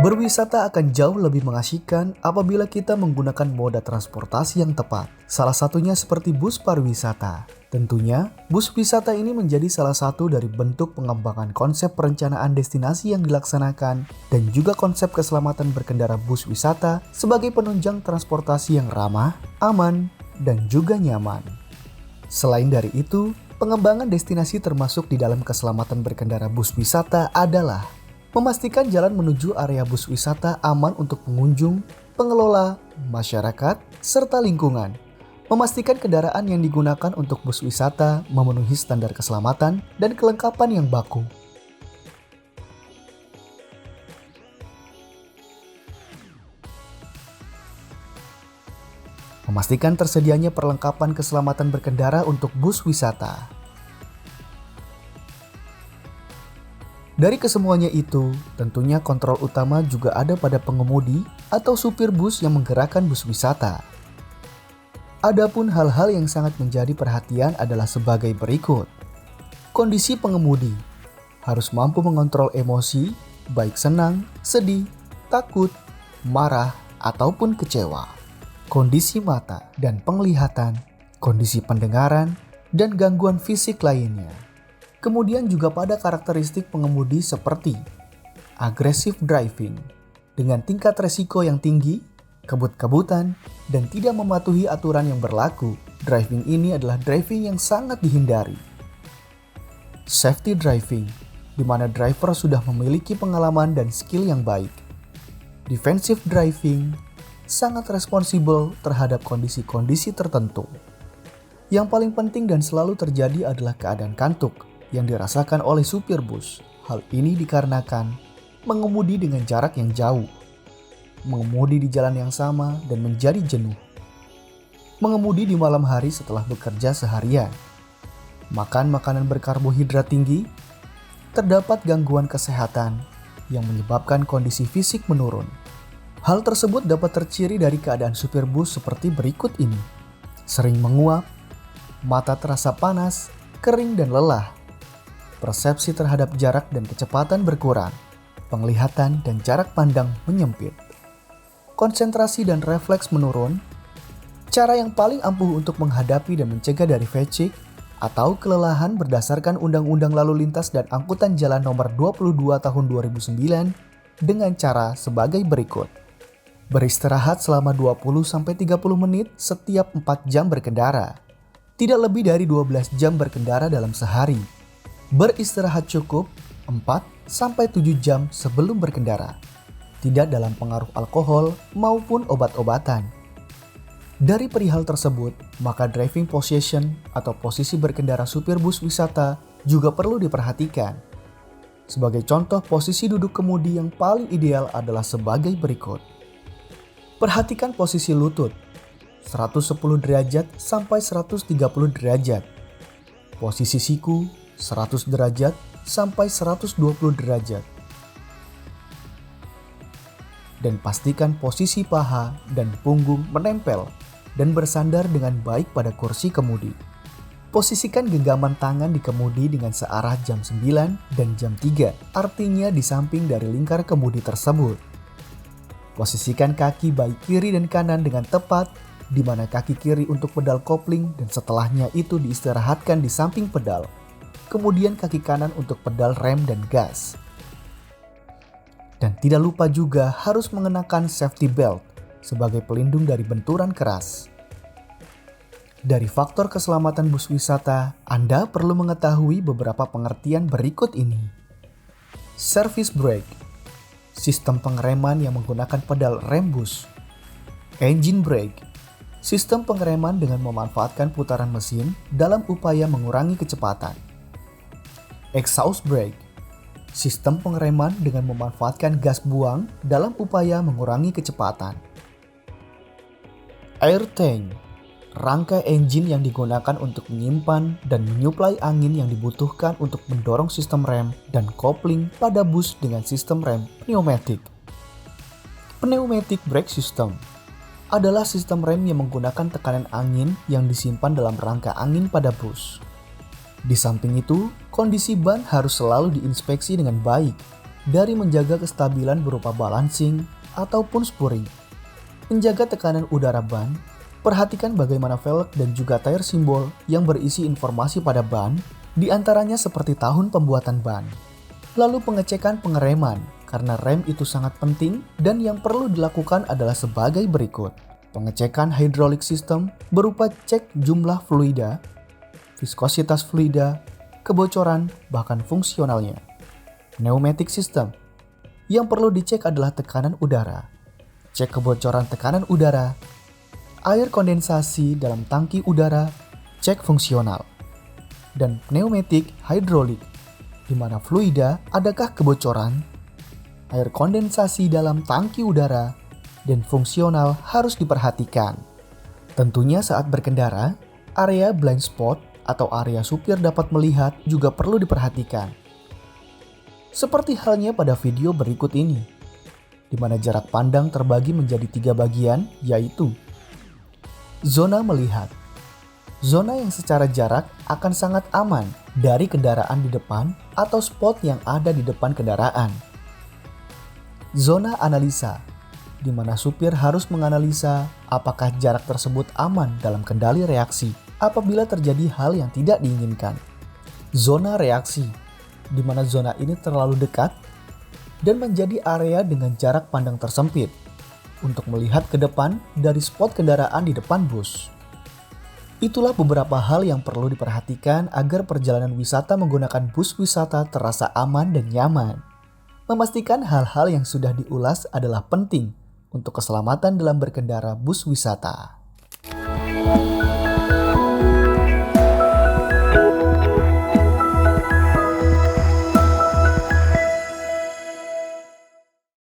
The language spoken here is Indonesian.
Berwisata akan jauh lebih mengasyikan apabila kita menggunakan moda transportasi yang tepat. Salah satunya seperti bus pariwisata. Tentunya, bus wisata ini menjadi salah satu dari bentuk pengembangan konsep perencanaan destinasi yang dilaksanakan dan juga konsep keselamatan berkendara bus wisata sebagai penunjang transportasi yang ramah, aman, dan juga nyaman. Selain dari itu, pengembangan destinasi termasuk di dalam keselamatan berkendara bus wisata adalah memastikan jalan menuju area bus wisata aman untuk pengunjung, pengelola, masyarakat, serta lingkungan. Memastikan kendaraan yang digunakan untuk bus wisata memenuhi standar keselamatan dan kelengkapan yang baku. Memastikan tersedianya perlengkapan keselamatan berkendara untuk bus wisata. Dari kesemuanya itu, tentunya kontrol utama juga ada pada pengemudi atau supir bus yang menggerakkan bus wisata. Adapun hal-hal yang sangat menjadi perhatian adalah sebagai berikut. Kondisi pengemudi harus mampu mengontrol emosi, baik senang, sedih, takut, marah, ataupun kecewa. Kondisi mata dan penglihatan, kondisi pendengaran, dan gangguan fisik lainnya. Kemudian juga pada karakteristik pengemudi seperti aggressive driving dengan tingkat resiko yang tinggi, kebut-kebutan, dan tidak mematuhi aturan yang berlaku. Driving ini adalah driving yang sangat dihindari. Safety driving, di mana driver sudah memiliki pengalaman dan skill yang baik. Defensive driving, sangat responsibel terhadap kondisi-kondisi tertentu. Yang paling penting dan selalu terjadi adalah keadaan kantuk yang dirasakan oleh supir bus. Hal ini dikarenakan mengemudi dengan jarak yang jauh, mengemudi di jalan yang sama dan menjadi jenuh, mengemudi di malam hari setelah bekerja seharian, makan makanan berkarbohidrat tinggi, terdapat gangguan kesehatan yang menyebabkan kondisi fisik menurun. Hal tersebut dapat terciri dari keadaan supir bus seperti berikut ini: sering menguap, mata terasa panas, kering dan lelah, persepsi terhadap jarak dan kecepatan berkurang, penglihatan dan jarak pandang menyempit, konsentrasi dan refleks menurun. Cara yang paling ampuh untuk menghadapi dan mencegah dari fatigue atau kelelahan berdasarkan Undang-Undang Lalu Lintas dan Angkutan Jalan Nomor 22 Tahun 2009 dengan cara sebagai berikut. Beristirahat selama 20-30 menit setiap 4 jam berkendara. Tidak lebih dari 12 jam berkendara dalam sehari. Beristirahat cukup 4-7 jam sebelum berkendara. Tidak dalam pengaruh alkohol maupun obat-obatan. Dari perihal tersebut, maka driving position atau posisi berkendara supir bus wisata juga perlu diperhatikan. Sebagai contoh, posisi duduk kemudi yang paling ideal adalah sebagai berikut. Perhatikan posisi lutut, 110 derajat sampai 130 derajat. Posisi siku, 100 derajat sampai 120 derajat. Dan pastikan posisi paha dan punggung menempel dan bersandar dengan baik pada kursi kemudi. Posisikan genggaman tangan di kemudi dengan searah jam 9 dan jam 3, artinya di samping dari lingkar kemudi tersebut. Posisikan kaki baik kiri dan kanan dengan tepat, di mana kaki kiri untuk pedal kopling dan setelahnya itu diistirahatkan di samping pedal. Kemudian kaki kanan untuk pedal rem dan gas. Dan tidak lupa juga harus mengenakan safety belt sebagai pelindung dari benturan keras. Dari faktor keselamatan bus wisata, Anda perlu mengetahui beberapa pengertian berikut ini. Service brake, sistem pengereman yang menggunakan pedal rem bus. Engine brake, sistem pengereman dengan memanfaatkan putaran mesin dalam upaya mengurangi kecepatan. Exhaust brake, sistem pengereman dengan memanfaatkan gas buang dalam upaya mengurangi kecepatan. Air tank, rangka engine yang digunakan untuk menyimpan dan menyuplai angin yang dibutuhkan untuk mendorong sistem rem dan kopling pada bus dengan sistem rem pneumatik. Pneumatic brake system adalah sistem rem yang menggunakan tekanan angin yang disimpan dalam rangka angin pada bus. Di samping itu, kondisi ban harus selalu diinspeksi dengan baik dari menjaga kestabilan berupa balancing ataupun spurring, menjaga tekanan udara ban, perhatikan bagaimana velg dan juga tire simbol yang berisi informasi pada ban, diantaranya seperti tahun pembuatan ban. Lalu pengecekan pengereman, karena rem itu sangat penting dan yang perlu dilakukan adalah sebagai berikut. Pengecekan hydraulic system berupa cek jumlah fluida, viskositas fluida, kebocoran, bahkan fungsionalnya. Pneumatic system, yang perlu dicek adalah tekanan udara, cek kebocoran tekanan udara, air kondensasi dalam tangki udara, cek fungsional. Dan pneumatic hydraulic, di mana fluida adakah kebocoran, air kondensasi dalam tangki udara, dan fungsional harus diperhatikan. Tentunya saat berkendara, area blind spot atau area supir dapat melihat juga perlu diperhatikan. Seperti halnya pada video berikut ini, di mana jarak pandang terbagi menjadi 3 bagian, yaitu zona melihat. Zona yang secara jarak akan sangat aman dari kendaraan di depan atau spot yang ada di depan kendaraan. Zona analisa, di mana supir harus menganalisa apakah jarak tersebut aman dalam kendali reaksi apabila terjadi hal yang tidak diinginkan. Zona reaksi, di mana zona ini terlalu dekat dan menjadi area dengan jarak pandang tersempit untuk melihat ke depan dari spot kendaraan di depan bus. Itulah beberapa hal yang perlu diperhatikan agar perjalanan wisata menggunakan bus wisata terasa aman dan nyaman. Memastikan hal-hal yang sudah diulas adalah penting untuk keselamatan dalam berkendara bus wisata.